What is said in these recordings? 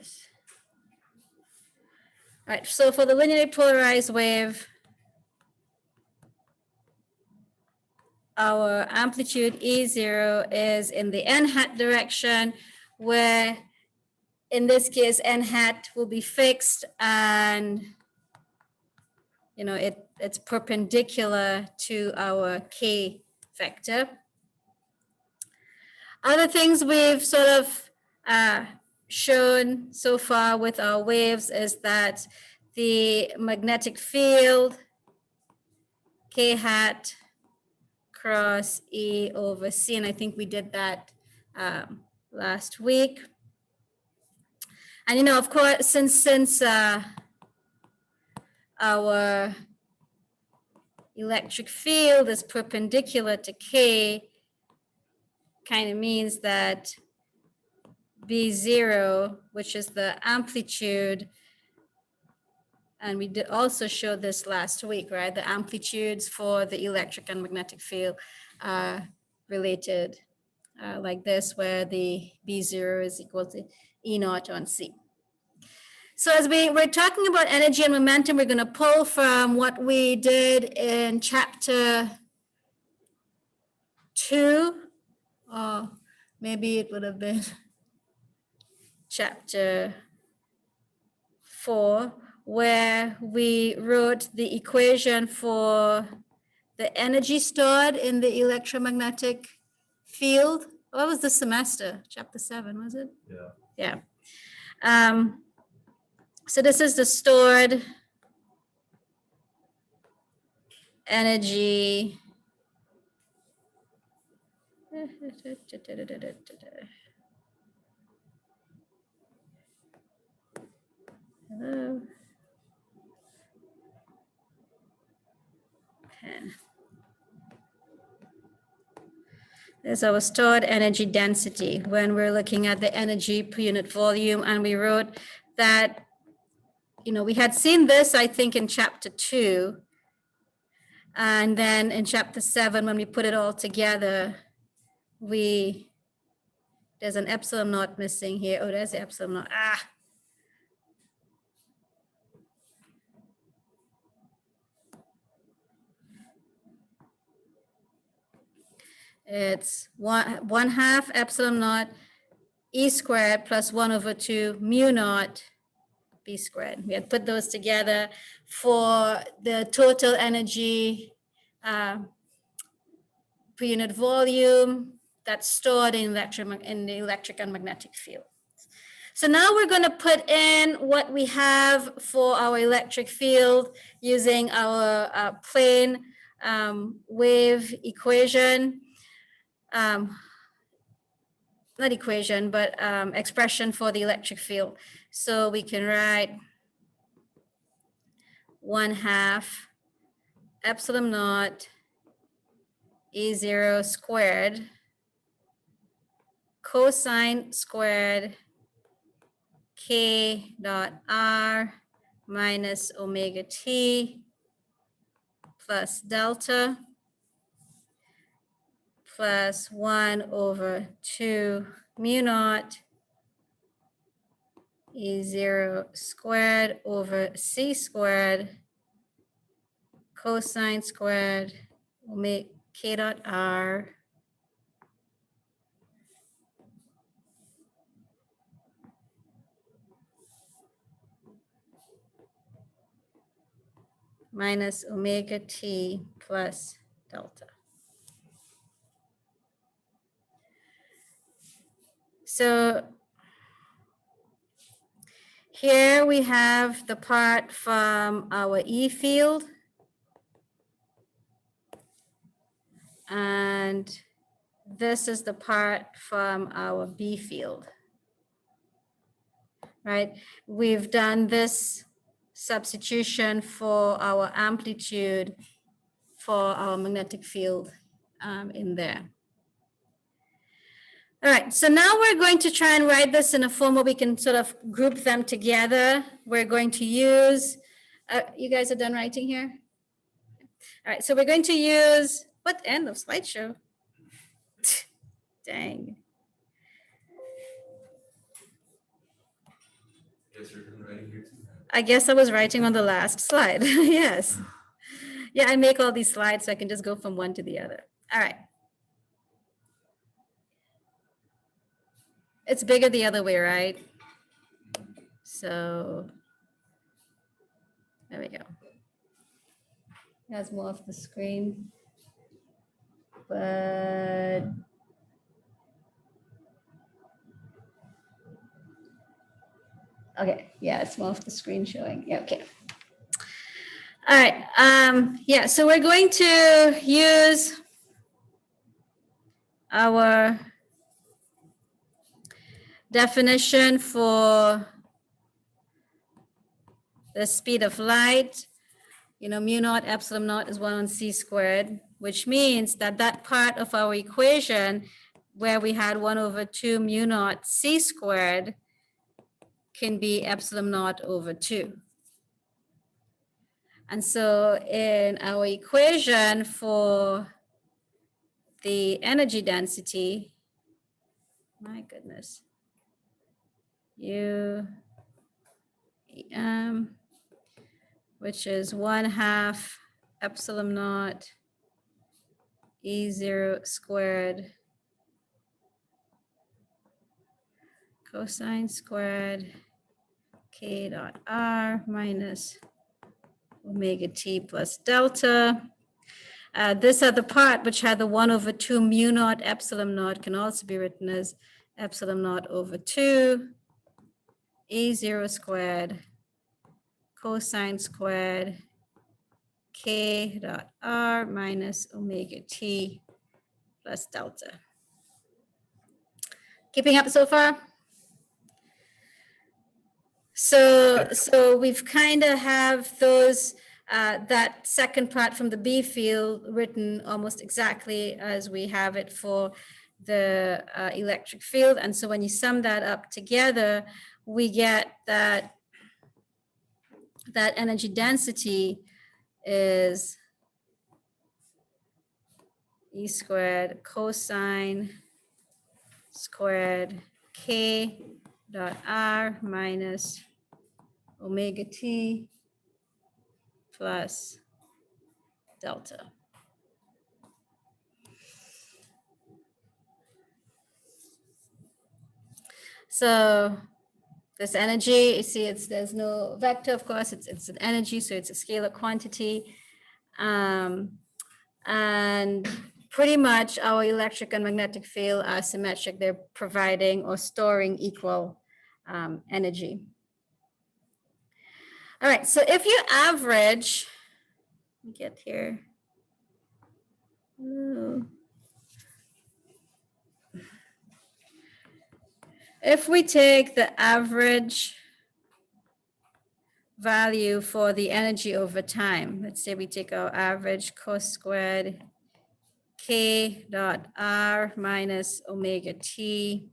this. All right, so for the linearly polarized wave, our amplitude E0 is in the n hat direction, where in this case, n hat will be fixed and it's perpendicular to our k vector. Other things we've sort of shown so far with our waves is that the magnetic field k hat cross E over C, and I think we did that last week. And of course, since our electric field is perpendicular to K, kind of means that B0, which is the amplitude, and we did also show this last week, right? The amplitudes for the electric and magnetic field are related like this, where the B0 is equal to E naught on C. So as we're talking about energy and momentum, we're going to pull from what we did in chapter 2, or maybe it would have been chapter 4, where we wrote the equation for the energy stored in the electromagnetic field. What was the semester? Chapter 7, was it? Yeah. Yeah. So this is the stored energy. Hello. Pen. There's our stored energy density when we're looking at the energy per unit volume, and we wrote that, we had seen this, I think, in chapter 2, and then in chapter 7, when we put it all together, there's an epsilon naught missing here. Oh, there's the epsilon naught. It's one half epsilon naught E squared plus 1/2 mu naught B squared. We had put those together for the total energy per unit volume that's stored in the electric and magnetic field. So now we're going to put in what we have for our electric field using our plane wave equation. Not equation, but expression for the electric field. So we can write 1/2 epsilon naught E0 squared cosine squared K dot R minus omega T plus delta plus 1/2 mu naught E0 squared over C squared cosine squared omega K dot R minus omega T plus delta. So here we have the part from our E field, and this is the part from our B field, right? We've done this substitution for our amplitude for our magnetic field in there. All right, so now we're going to try and write this in a form where we can sort of group them together. We're going to use, you guys are done writing here? All right, so we're going to use, what end of slideshow? Dang. I guess I was writing on the last slide. Yes. Yeah, I make all these slides so I can just go from one to the other. All right. It's bigger the other way, right? So there we go. That's more of the screen. But okay, yeah, it's more of the screen showing. Yeah, okay. All right. Yeah, so we're going to use our definition for the speed of light. You know, mu naught epsilon naught is 1 on c squared, which means that that part of our equation where we had 1 over 2 mu naught c squared can be epsilon naught over 2. And so in our equation for the energy density, my goodness, which is 1/2 epsilon naught E0 squared cosine squared K dot R minus omega t plus delta. This other part, which had the 1 over 2 mu naught epsilon naught, can also be written as epsilon naught over 2 E0 squared cosine squared K dot R minus omega t plus delta. Keeping up so far? So we've kind of have those, that second part from the B field written almost exactly as we have it for the electric field. And so when you sum that up together, we get that energy density is E squared cosine squared K dot R minus omega t plus delta. So this energy, you see, there's no vector, of course, it's an energy, so it's a scalar quantity. And pretty much our electric and magnetic field are symmetric. They're providing or storing equal energy. All right, so if you average, let me get here. Ooh. If we take the average value for the energy over time, let's say we take our average cos squared K dot R minus omega t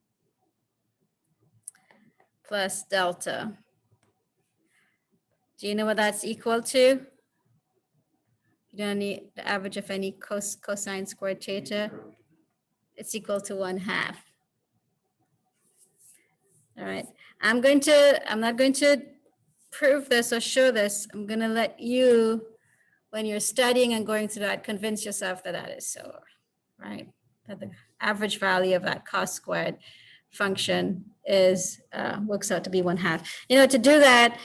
plus delta. Do you know what that's equal to? You don't need the average of any cosine squared theta. It's equal to 1/2. All right. I'm not going to prove this or show this. I'm going to let you, when you're studying and going through that, convince yourself that that is so, right? That the average value of that cos squared function is works out to be 1/2. You know, to do that,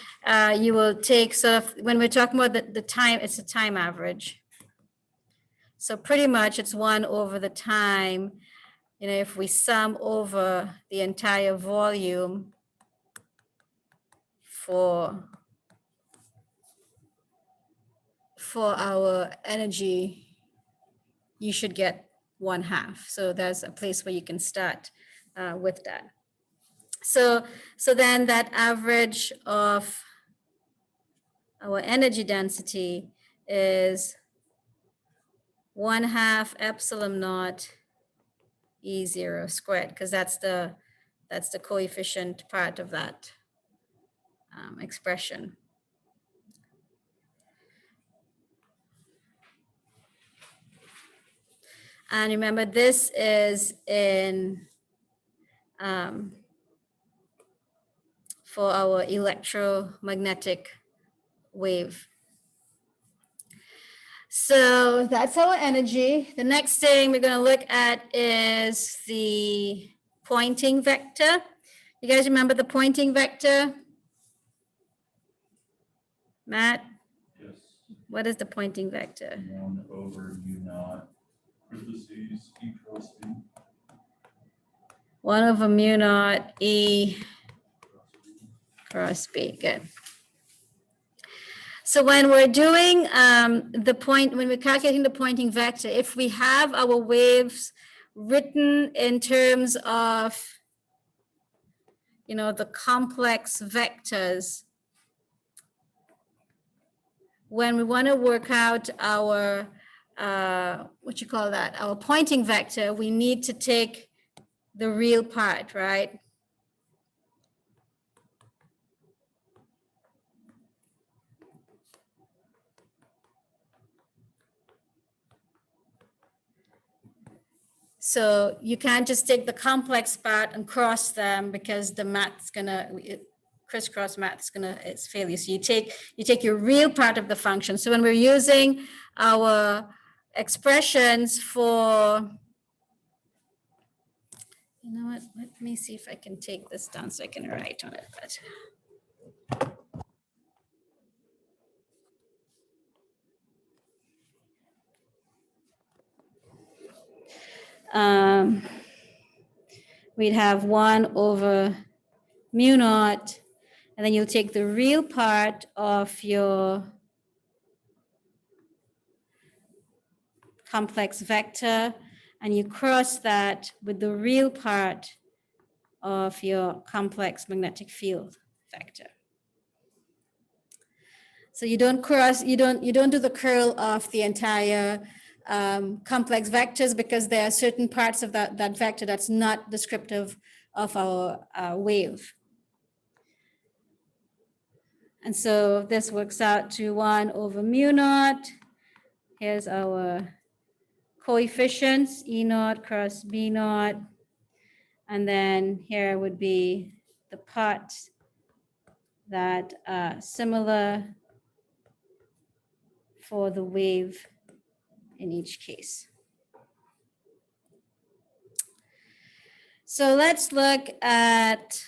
you will take sort of, when we're talking about the time, it's a time average. So pretty much it's 1 over the time. You know, if we sum over the entire volume for our energy, you should get 1/2. So there's a place where you can start with that. So then that average of our energy density is 1/2 epsilon naught E0 squared, because that's the coefficient part of that expression. And remember, this is in for our electromagnetic wave. So that's our energy. The next thing we're going to look at is the pointing vector. You guys remember the pointing vector? Matt? Yes. What is the pointing vector? 1 over mu naught parentheses E cross B. 1 over mu naught E cross B. Good. So when we're doing when we're calculating the pointing vector, if we have our waves written in terms of, you know, the complex vectors, when we want to work out our, our pointing vector, we need to take the real part, right? So you can't just take the complex part and cross them because the math's gonna, crisscross math's gonna, it's failure. So you take your real part of the function. So when we're using our expressions for, you know what, let me see if I can take this down so I can write on it. But we'd have 1 over mu naught, and then you'll take the real part of your complex vector and you cross that with the real part of your complex magnetic field vector. So you don't cross, you don't do the curl of the entire complex vectors because there are certain parts of that vector that's not descriptive of our wave. And so this works out to 1 over mu naught. Here's our coefficients, E naught cross B naught. And then here would be the parts that are similar for the wave in each case. So let's look at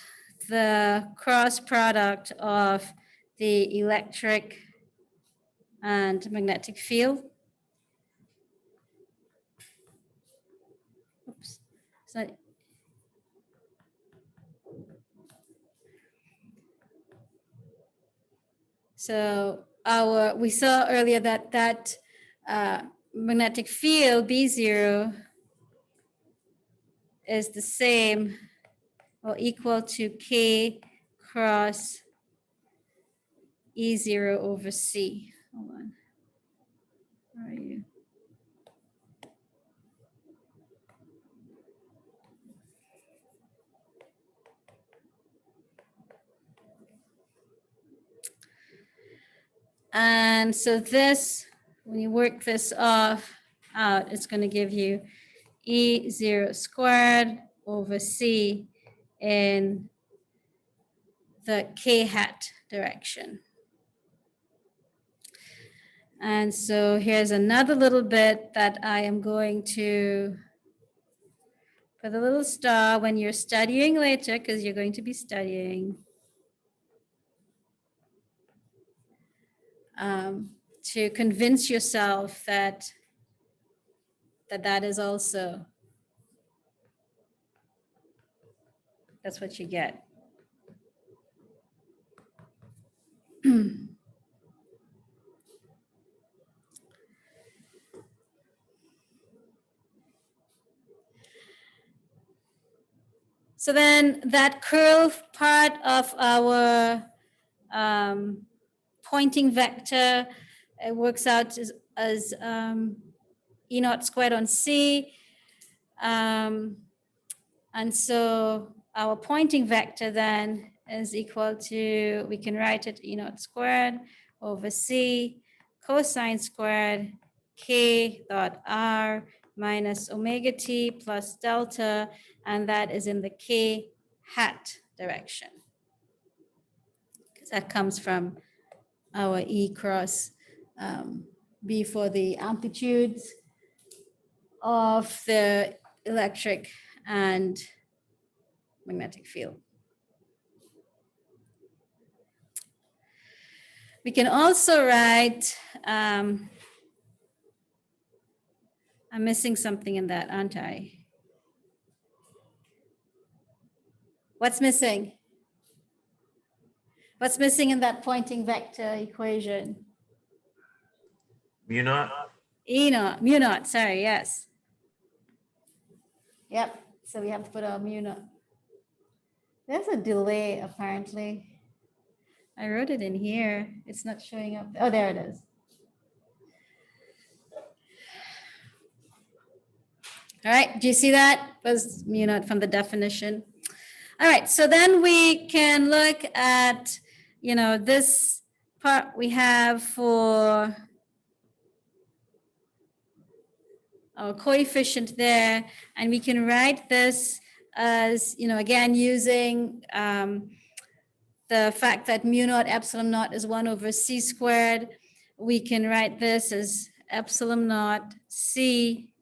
the cross product of the electric and magnetic field. Oops. So we saw earlier that magnetic field B0 is the same or equal to K cross E0 over C. Hold on. Where are you? And so this, when you work this out, it's going to give you E0 squared over C in the K hat direction. And so here's another little bit that I am going to put a little star when you're studying later, because you're going to be studying. To convince yourself that is also, that's what you get. So then that curve part of our pointing vector, it works out as E naught squared on C. And so our pointing vector then is equal to, we can write it E naught squared over C cosine squared K dot R minus omega T plus delta, and that is in the K hat direction. That comes from our E cross B for the amplitudes of the electric and magnetic field. We can also write, I'm missing something in that, aren't I? What's missing? What's missing in that pointing vector equation? Mu naught. E naught, mu naught, sorry, yes. Yep, so we have to put our mu naught. There's a delay apparently. I wrote it in here. It's not showing up. Oh, there it is. All right, do you see that? Was mu naught from the definition. All right, so then we can look at, this part we have for our coefficient there, and we can write this as, again, using the fact that mu naught epsilon naught is 1 over c squared. We can write this as epsilon naught c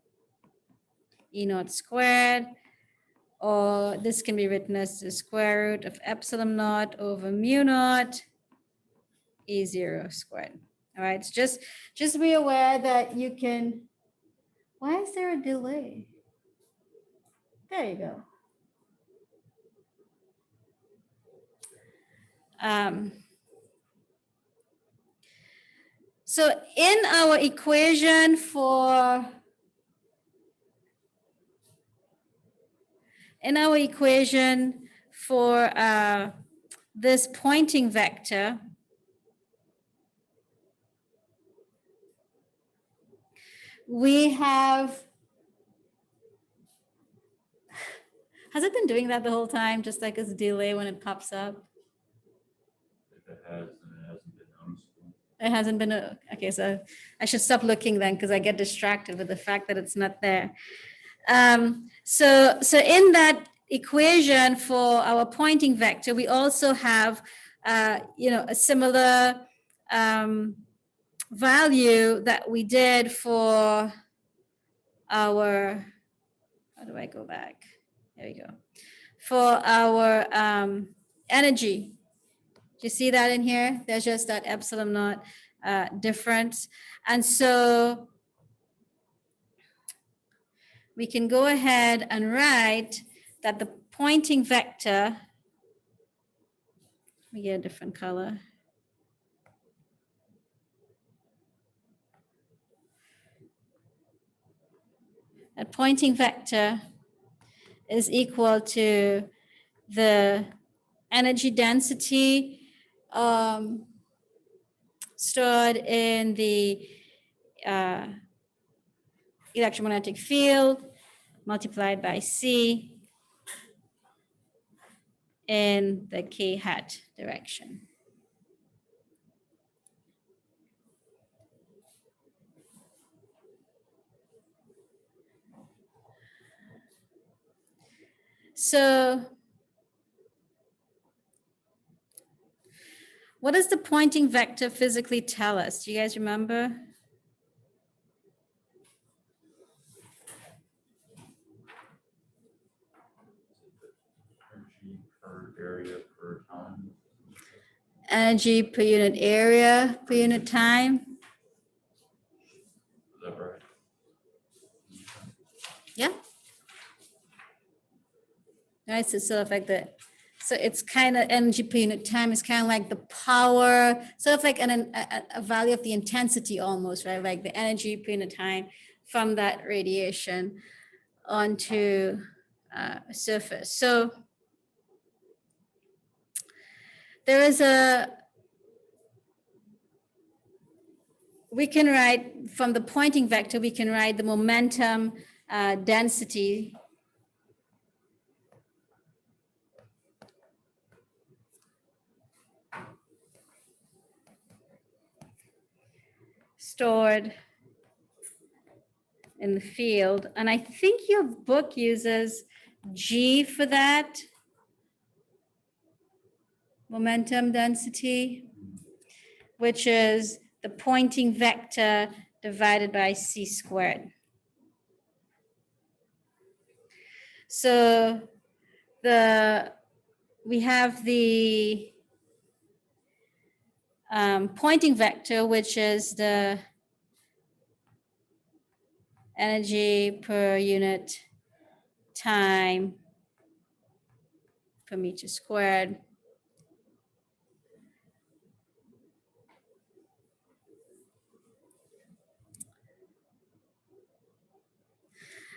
e naught squared, or this can be written as the square root of epsilon naught over mu naught E0 squared. All right, just be aware that you can, why is there a delay? There you go. So in our equation for this pointing vector, we have, has it been doing that the whole time, just like this delay when it pops up? If it has, then it hasn't been noticeable. It hasn't been, okay, so I should stop looking then because I get distracted with the fact that it's not there. So in that equation for our pointing vector, we also have, a similar value that we did for our, how do I go back? There we go. For our energy. Do you see that in here? There's just that epsilon naught difference. And so we can go ahead and write that the pointing vector, we get a different color. A pointing vector is equal to the energy density stored in the electromagnetic field multiplied by C in the k hat direction. So what does the pointing vector physically tell us? Do you guys remember? Energy per area per time. Energy per unit area per unit time. Is that right? Yeah. Right, so sort of like so it's kind of energy per unit time is kind of like the power, sort of like a value of the intensity almost, right? Like the energy per unit time from that radiation onto a surface. So there is we can write from the pointing vector, we can write the momentum density stored in the field. And I think your book uses G for that. momentum density, which is the Poynting vector divided by c squared. So we have the Poynting vector, which is the energy per unit time per meter squared.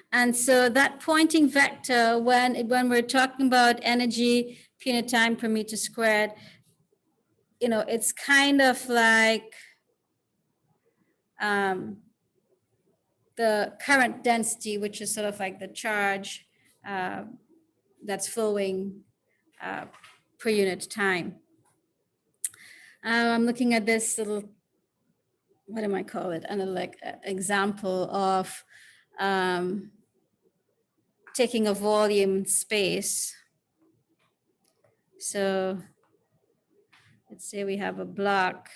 And so that Poynting vector, when we're talking about energy per unit time per meter squared, you know, it's kind of like the current density, which is sort of like the charge that's flowing per unit time. I'm looking at this little, what am I call it? An like example of taking a volume space. So let's say we have a block.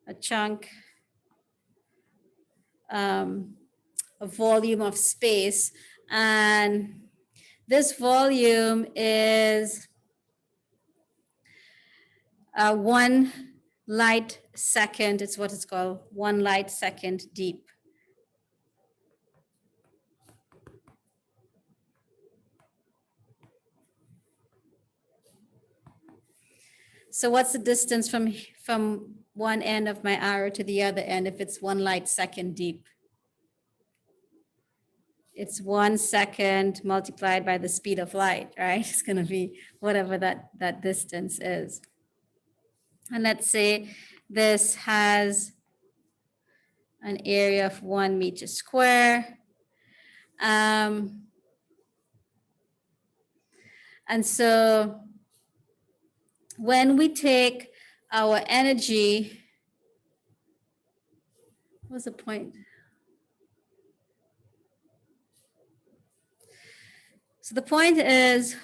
A chunk, a volume of space, and this volume is 1 light second. It's what it's called, 1 light second deep. So what's the distance from one end of my arrow to the other end if it's 1 light second deep? It's 1 second multiplied by the speed of light, right? It's going to be whatever that distance is. And let's say this has an area of 1 meter square. And so when we take our energy, what's the point? So the point is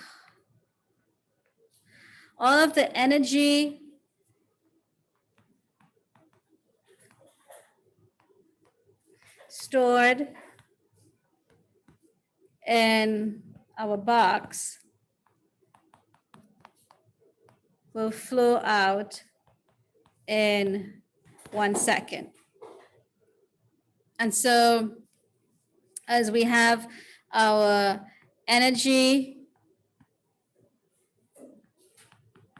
all of the energy stored in our box will flow out in 1 second. And so as we have our energy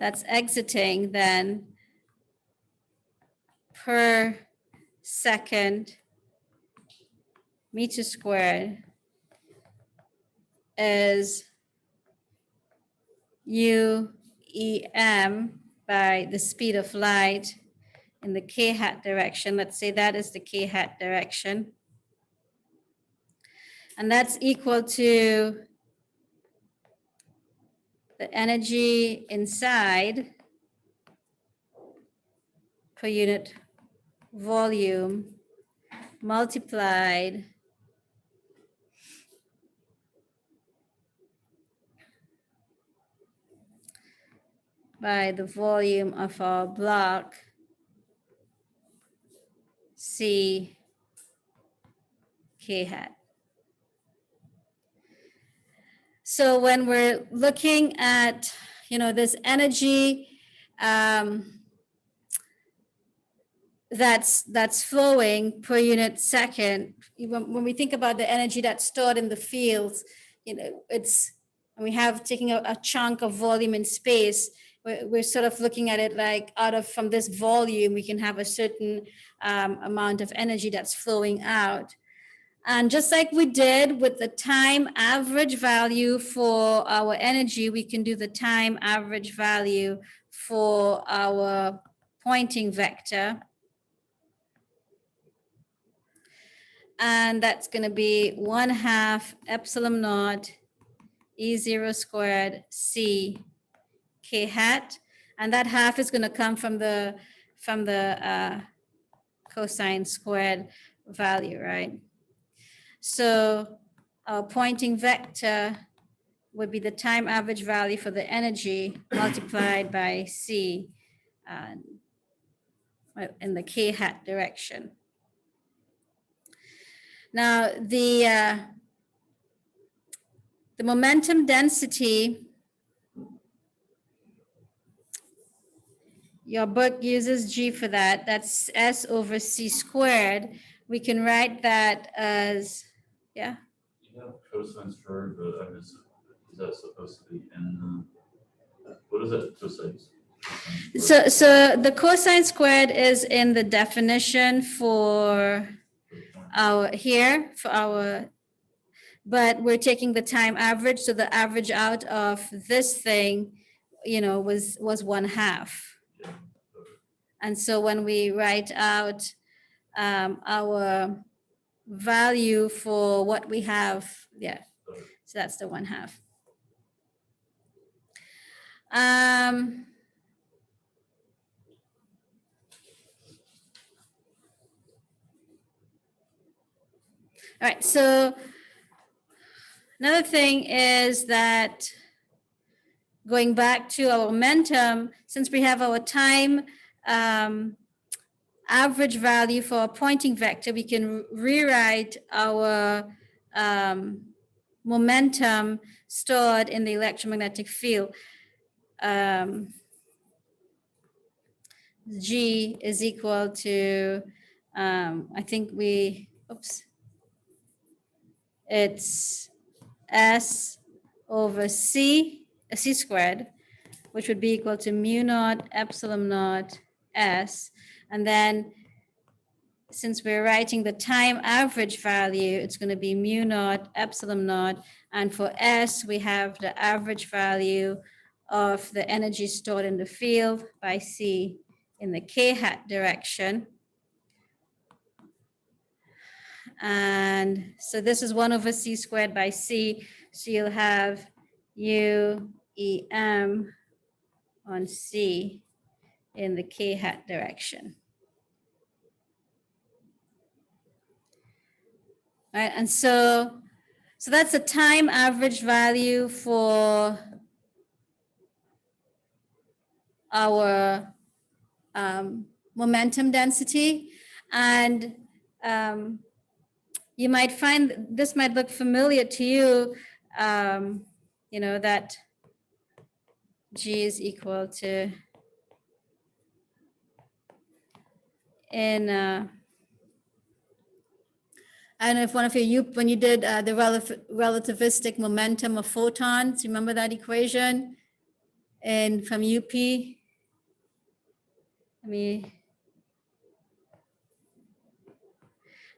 that's exiting, then per second meter squared is UEM by the speed of light in the k hat direction. Let's say that is the k hat direction. And that's equal to the energy inside per unit volume multiplied by the volume of our block C k hat. So when we're looking at, you know, this energy that's flowing per unit second, when we think about the energy that's stored in the fields, you know, it's, when we have taking a chunk of volume in space, we're sort of looking at it like from this volume, we can have a certain amount of energy that's flowing out. And just like we did with the time average value for our energy, we can do the time average value for our Poynting vector. And that's going to be 1/2 epsilon naught E0 squared C k hat. And that half is going to come from the from the cosine squared value, right? So our pointing vector would be the time average value for the energy multiplied by c in the k hat direction. Now the momentum density, your book uses G for that. That's S over C squared. We can write that as, yeah. You have cosine squared, but is that supposed to be in the, what is that cosine? So the cosine squared is in the definition for our here, for our, but we're taking the time average. So the average out of this thing, you know, was 1/2. Yeah. And so when we write out our value for what we have, yeah, so that's the 1/2. All right, so another thing is that going back to our momentum, since we have our time average value for a pointing vector, we can rewrite our momentum stored in the electromagnetic field. G is equal to, I think it's S over C squared, which would be equal to mu naught epsilon naught S. And then since we're writing the time average value, it's going to be mu naught epsilon naught. And for S, we have the average value of the energy stored in the field by C in the k hat direction. And so this is 1 over C squared by C. So you'll have U E M on C in the k hat direction. All right, and so that's a time average value for our momentum density. And you might find this might look familiar to you, you know, that G is equal to in, I don't know if one of you, when you did the relativistic momentum of photons, remember that equation? And from UP,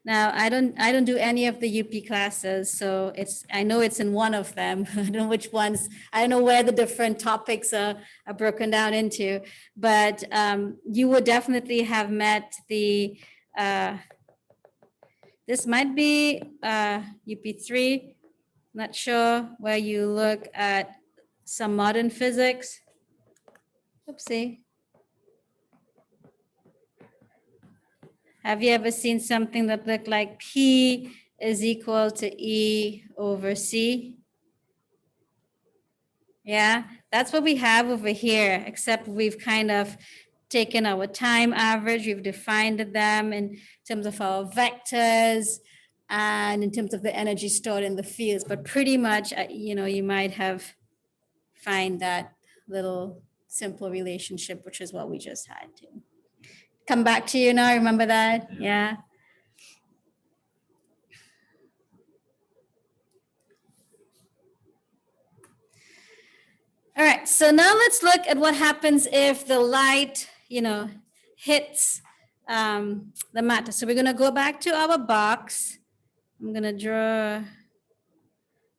now I don't do any of the UP classes, so I know it's in one of them. I don't know which ones. I don't know where the different topics are broken down into, but you would definitely have met the. This might be UP3. Not sure, where you look at some modern physics. Oopsie. Have you ever seen something that looked like P is equal to E over C? Yeah, that's what we have over here, except we've kind of taken our time average, we've defined them in terms of our vectors and in terms of the energy stored in the fields, but pretty much, you know, you might have find that little simple relationship, which is what we just had to. Come back to you now, remember that? Yeah. All right, so now let's look at what happens if the light, you know, hits the matter. So we're going to go back to our box. I'm going to draw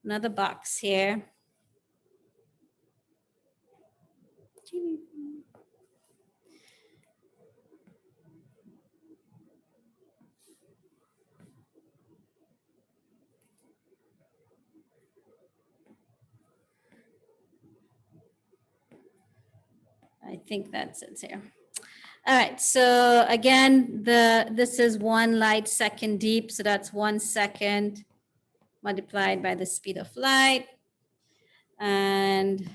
another box here. I think that's it here. All right, so again, this is 1 light second deep, so that's 1 second multiplied by the speed of light. And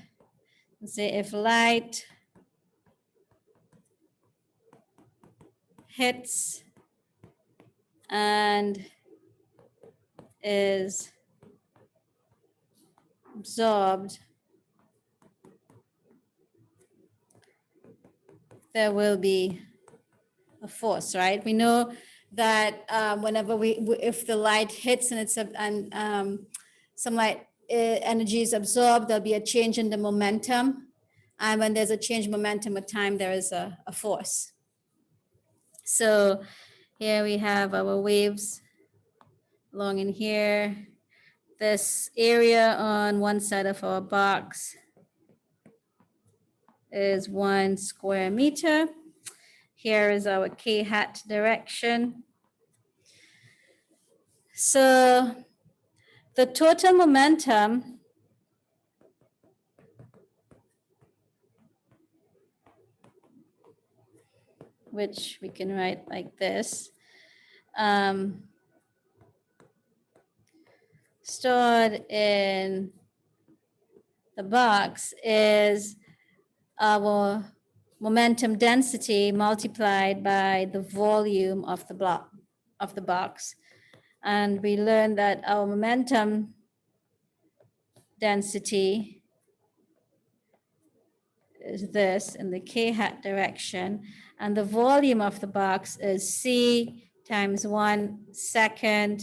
let's say if light hits and is absorbed, there will be a force, right? We know that whenever if the light hits and it's some light energy is absorbed, there'll be a change in the momentum. And when there's a change in momentum with time, there is a force. So here we have our waves along in here. This area on one side of our box is 1 square meter. Here is our K hat direction. So the total momentum which we can write like this, stored in the box is our momentum density multiplied by the volume of the box. And we learned that our momentum density is this in the K hat direction, and the volume of the box is C times 1 second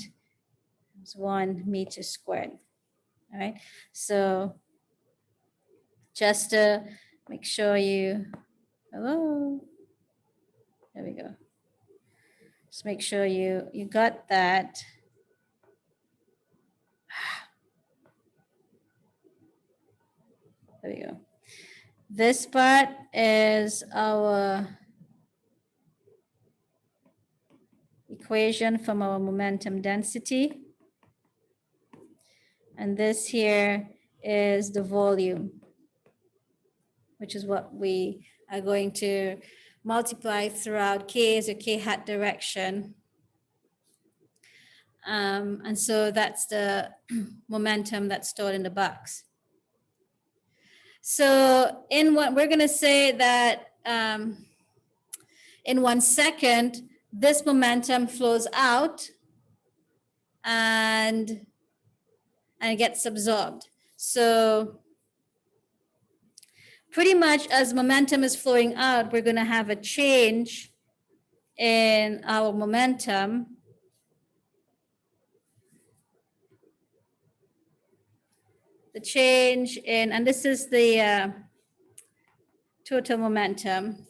times 1 meter squared. All right, so just to make sure you, hello, there we go. Just make sure you got that. There we go. This part is our equation from our momentum density. And this here is the volume, which is what we are going to multiply throughout K's or K hat direction. And so that's the momentum that's stored in the box. So in what we're going to say that in 1 second, this momentum flows out and it gets absorbed. So pretty much as momentum is flowing out, we're going to have a change in our momentum. The change in, and this is the total momentum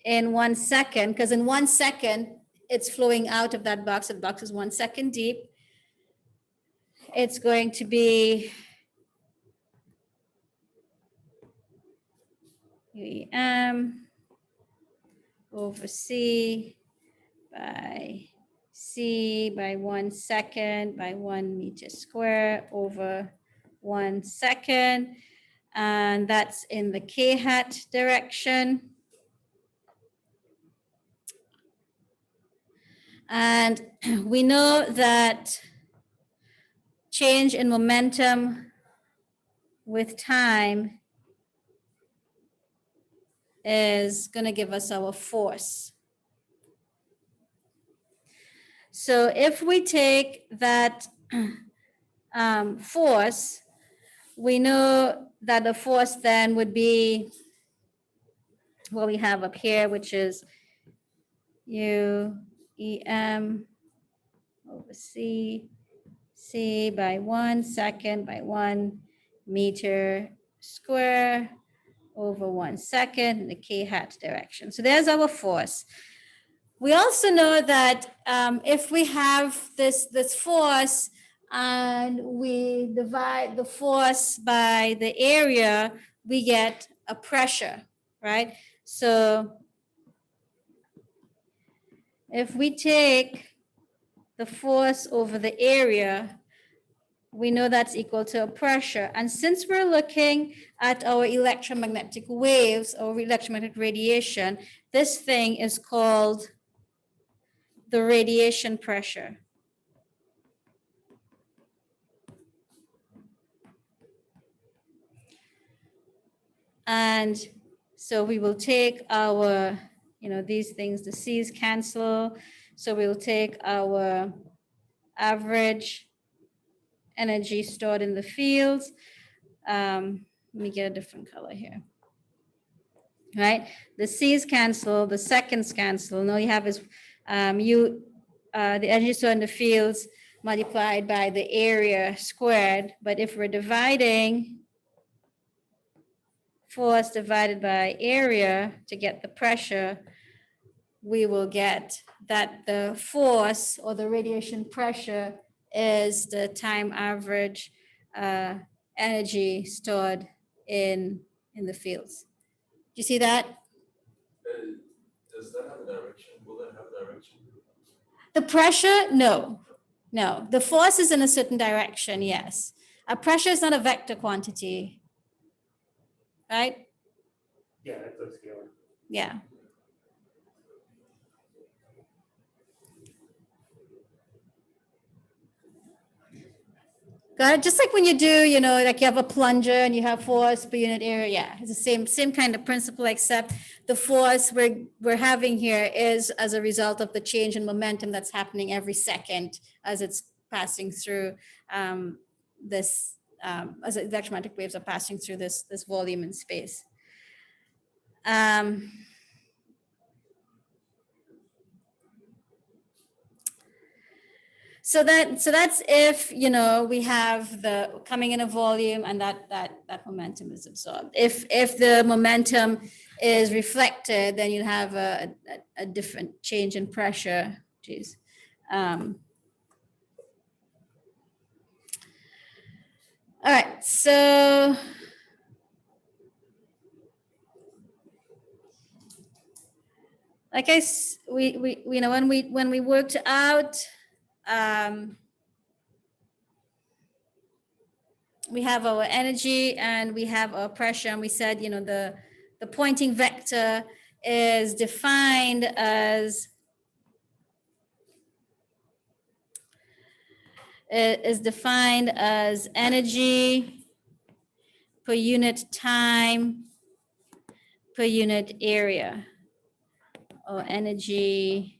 in 1 second, because in 1 second, it's flowing out of that box. The box is 1 second deep. It's going to be UEM over C by 1 second by 1 meter square over 1 second. And that's in the K hat direction. And we know that change in momentum with time is going to give us our force. So if we take that force, we know that the force then would be what we have up here, which is UEM over C by 1 second by 1 meter square over 1 second in the K hat direction. So there's our force. We also know that if we have this force and we divide the force by the area, we get a pressure, right? So if we take the force over the area, we know that's equal to a pressure. And since we're looking at our electromagnetic waves or electromagnetic radiation, this thing is called the radiation pressure. And so we will take our, these things, the C's cancel. So we'll take our average energy stored in the fields. Let me get a different color here. Right? The C's cancel, the seconds cancel. And all you have is the energy stored in the fields multiplied by the area squared. But if we're dividing force divided by area to get the pressure, we will get that the force or the radiation pressure is the time average energy stored in the fields. Do you see that? Does that have a direction? Will that have a direction? The pressure, no. The force is in a certain direction, yes. A pressure is not a vector quantity, right? Yeah, it's a scalar. Yeah. Got it? Just like when you do, like you have a plunger and you have force per unit area. Yeah, it's the same kind of principle, except the force we're having here is as a result of the change in momentum that's happening every second as it's passing through as the electromagnetic waves are passing through this volume in space. So that's if we have the coming in a volume and that momentum is absorbed. If the momentum is reflected, then you have a different change in pressure. Geez. All right, so like we when we worked out. We have our energy and we have our pressure, and we said, the Poynting vector is defined as energy per unit time per unit area, or energy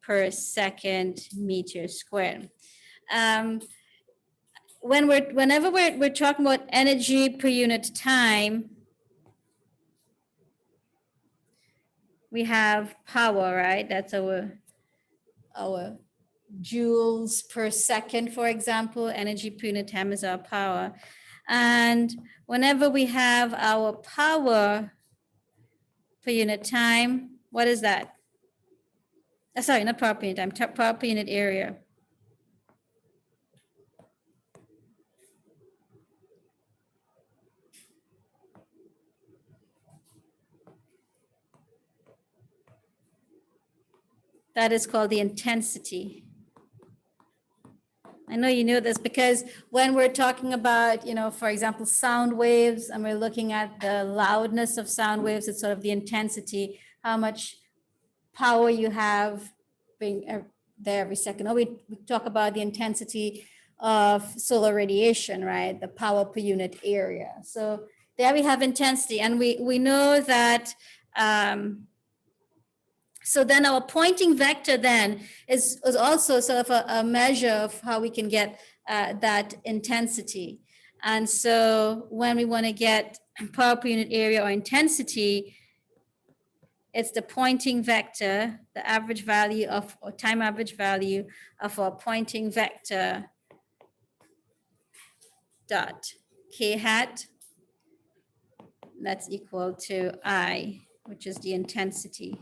per second meter squared. Whenever we're talking about energy per unit time, we have power, right? That's our joules per second, for example. Energy per unit time is our power. And whenever we have our power per unit time, what is that? Sorry, not power per unit time, power per unit area. That is called the intensity. I know you know this because when we're talking about, for example, sound waves, and we're looking at the loudness of sound waves, it's sort of the intensity, how much power you have being there every second. Or we talk about the intensity of solar radiation, right? The power per unit area. So there we have intensity, and we know that. So then our Poynting vector then is also sort of a measure of how we can get that intensity. And so when we want to get power per unit area or intensity, it's the Poynting vector, the average value of, or time average value of our Poynting vector dot k hat. That's equal to I, which is the intensity.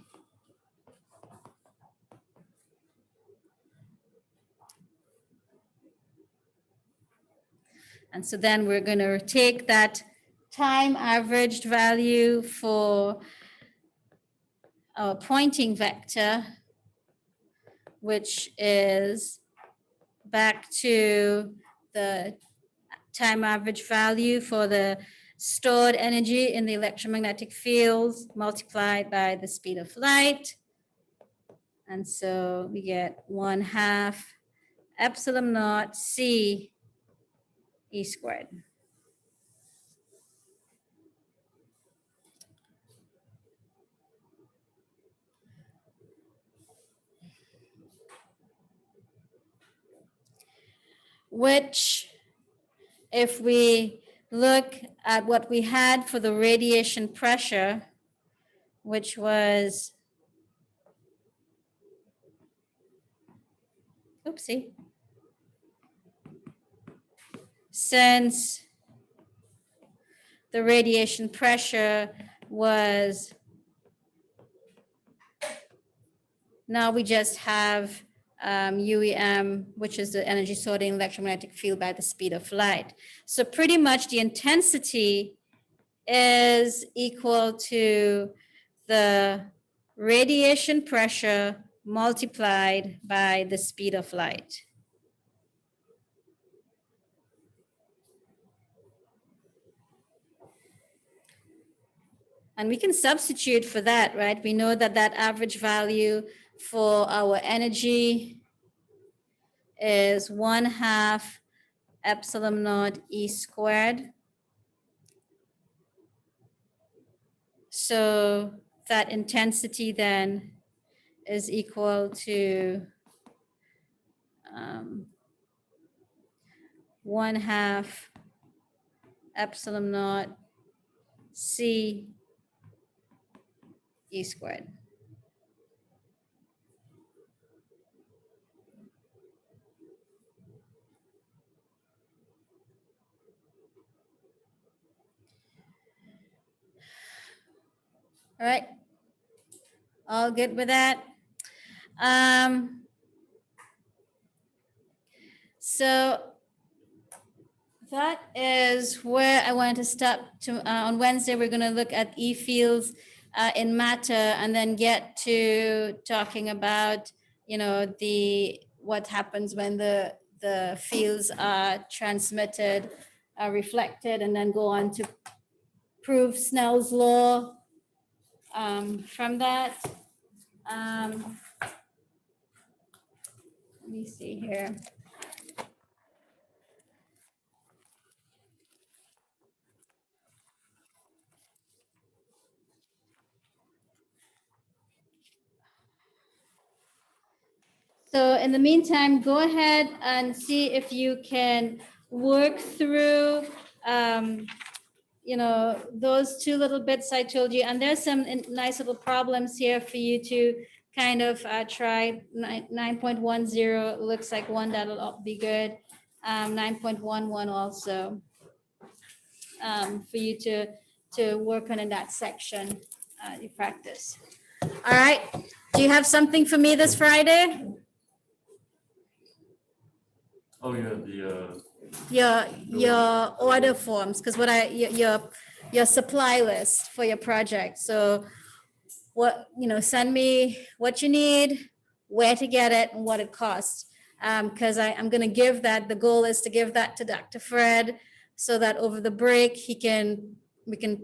And so then we're going to take that time averaged value for our Poynting vector, which is back to the time average value for the stored energy in the electromagnetic fields multiplied by the speed of light. And so we get 1/2 epsilon naught C E squared. Which, if we look at what we had for the radiation pressure, which was, oopsie, since the radiation pressure was, now we just have UEM, which is the energy sorting electromagnetic field by the speed of light. So pretty much the intensity is equal to the radiation pressure multiplied by the speed of light. And we can substitute for that, right? We know that that average value for our energy is 1/2 epsilon naught E squared. So that intensity then is equal to 1/2 epsilon naught C E squared. All right. All good with that? So that is where I want to stop to, on Wednesday, we're going to look at E fields in matter and then get to talking about, you know, what happens when the fields are transmitted, reflected, and then go on to prove Snell's law from that. Let me see here. So in the meantime, go ahead and see if you can work through, you know, those two little bits I told you. And there's some nice little problems here for you to kind of try. 9.10 looks like one that'll be good. 9.11 also for you to work on in that section, you practice. All right. Do you have something for me this Friday? Oh, yeah, the, Your order forms, because your supply list for your project. So what, you know, send me what you need, where to get it, and what it costs. Because I'm going to give that, the goal is to give that to Dr. Fred so that over the break we can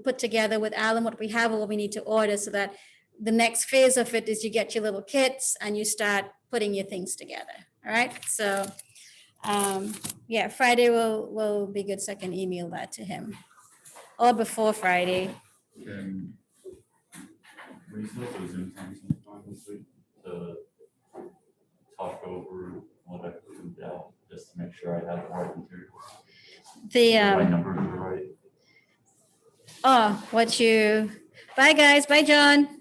put together with Alan what we have or what we need to order, so that the next phase of it is you get your little kits and you start putting your things together. All right. So yeah, Friday will be good, so I can email that to him, or before Friday. can we set up a Zoom time sometime this week to talk over what I put out, just to make sure I have the right materials? My numbers are right. Oh, bye guys, bye John.